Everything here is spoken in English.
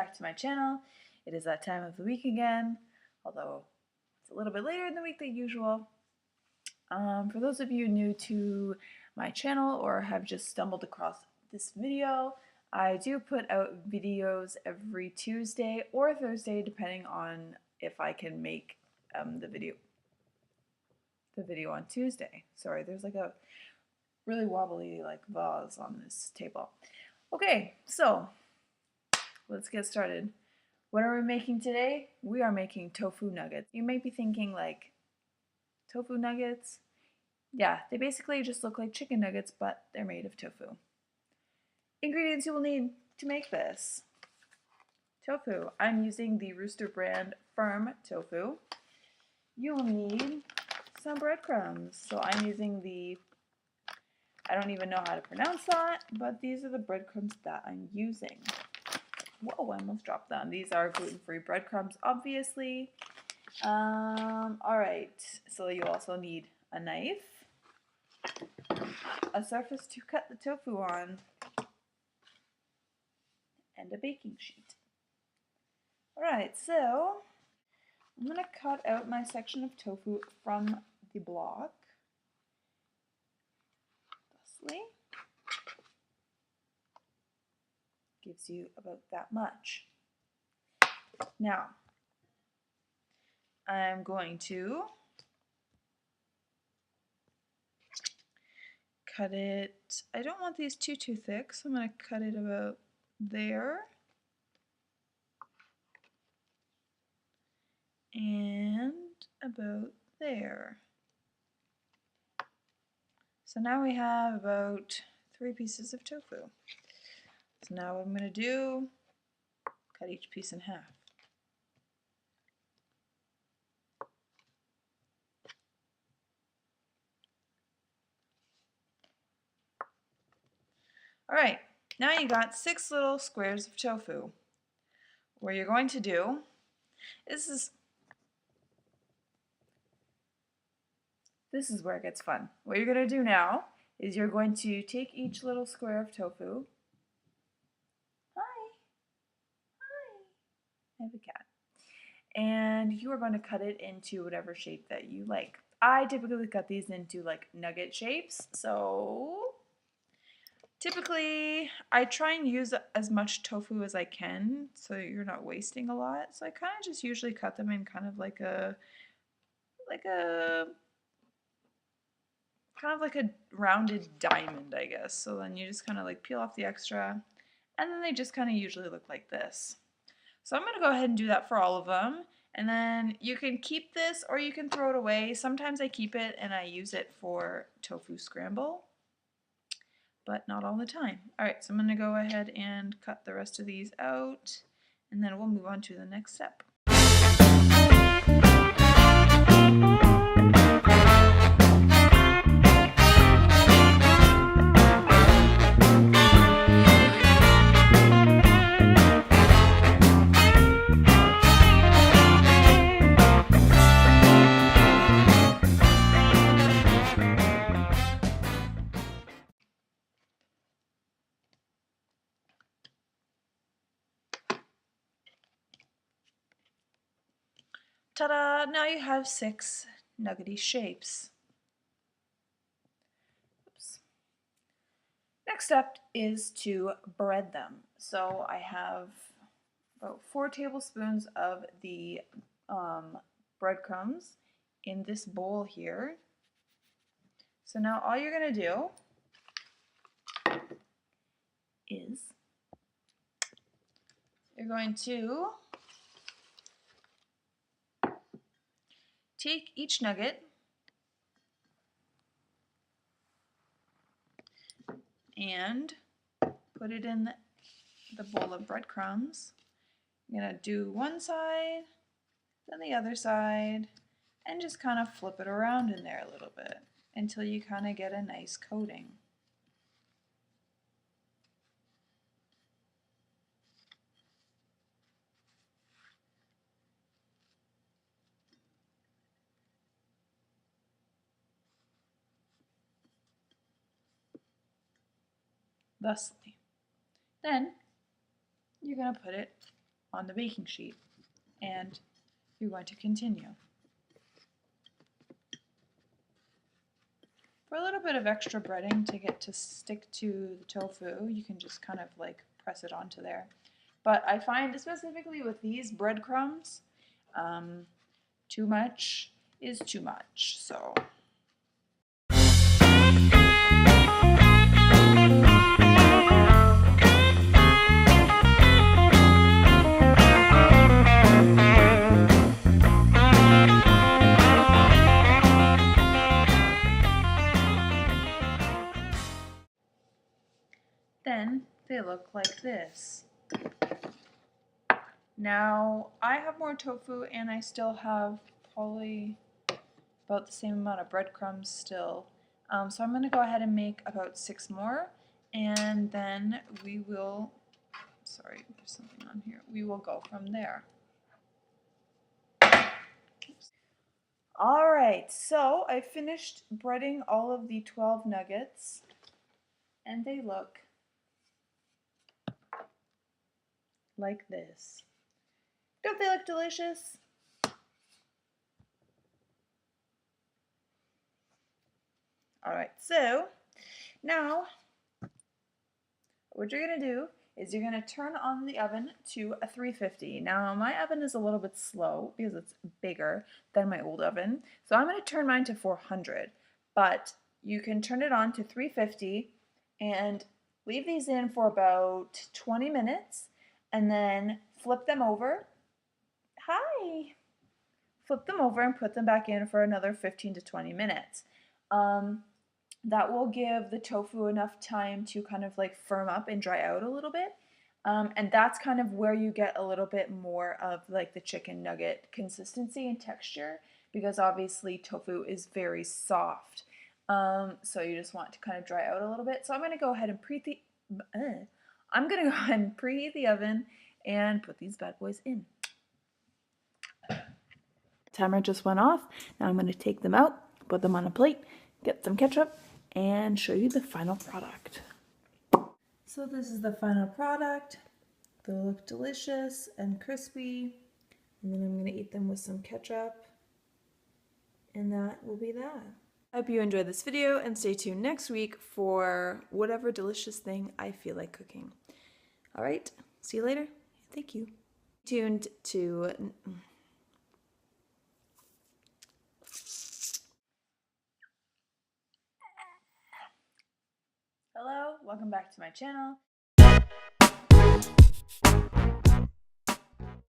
back to my channel. It is that time of the week again, although it's a little bit later in the week than usual. For those of you new to my channel or have just stumbled across this video, I do put out videos every Tuesday or Thursday depending on if I can make the video on Tuesday. Sorry, there's like a really wobbly vase on this table. Okay, so let's get started. What are we making today? We are making tofu nuggets. You may be thinking like, tofu nuggets? Yeah, they basically just look like chicken nuggets, but they're made of tofu. Ingredients you will need to make this. Tofu. I'm using the Rooster brand firm tofu. You will need some breadcrumbs. So I'm using the, I don't even know how to pronounce that, but these are the breadcrumbs that I'm using. Whoa, I almost dropped them. These are gluten-free breadcrumbs, obviously. Alright, so you also need a knife, a surface to cut the tofu on, and a baking sheet. Alright, so I'm going to cut out my section of tofu from the block. Thusly. Gives you about that much. Now, I'm going to cut it, I don't want these too thick, so I'm going to cut it about there. And about there. So now we have about 3 pieces of tofu. So now what I'm going to do, cut each piece in half. Alright, now you got 6 little squares of tofu. What you're going to do, this is where it gets fun. What you're going to do now is you're going to take each little square of tofu. Hi. I have a cat. And you are going to cut it into whatever shape that you like. I typically cut these into like nugget shapes. So typically I try and use as much tofu as I can so you're not wasting a lot. So I kind of just usually cut them in kind of like a rounded diamond, I guess. So then you just kind of like peel off the extra, and then they just kind of usually look like this. So I'm going to go ahead and do that for all of them, and then you can keep this or you can throw it away. Sometimes I keep it and I use it for tofu scramble, but not all the time. Alright, so I'm going to go ahead and cut the rest of these out, and then we'll move on to the next step. Ta-da! Now you have 6 nuggety shapes. Oops. Next step is to bread them. So I have about 4 tablespoons of the breadcrumbs in this bowl here. So now all you're going to do is you're going to take each nugget and put it in the bowl of breadcrumbs. You're going to do one side, then the other side, and just kind of flip it around in there a little bit until you kind of get a nice coating. Thusly. Then you're going to put it on the baking sheet, and you're going to continue. For a little bit of extra breading to get to stick to the tofu, you can just kind of like press it onto there. But I find, specifically with these breadcrumbs, too much is too much, so. Then they look like this. Now I have more tofu and I still have probably about the same amount of breadcrumbs still. So I'm going to go ahead and make about 6 more, and then we will, sorry, there's something on here, we will go from there. Alright, so I finished breading all of the 12 nuggets, and they look like this. Don't they look delicious? Alright, so now what you're going to do is you're going to turn on the oven to a 350. Now my oven is a little bit slow because it's bigger than my old oven, so I'm going to turn mine to 400, but you can turn it on to 350 and leave these in for about 20 minutes and then flip them over. Hi! Flip them over and put them back in for another 15 to 20 minutes. That will give the tofu enough time to kind of like firm up and dry out a little bit. And that's kind of where you get a little bit more of like the chicken nugget consistency and texture, because obviously tofu is very soft. So you just want to kind of dry out a little bit. So I'm going to go ahead and preheat the oven and put these bad boys in. Timer just went off. Now I'm going to take them out, put them on a plate, get some ketchup, and show you the final product. So this is the final product. They look delicious and crispy. And then I'm going to eat them with some ketchup. And that will be that. I hope you enjoyed this video, and stay tuned next week for whatever delicious thing I feel like cooking. Alright, see you later. Thank you. Tuned to... Hello, welcome back to my channel.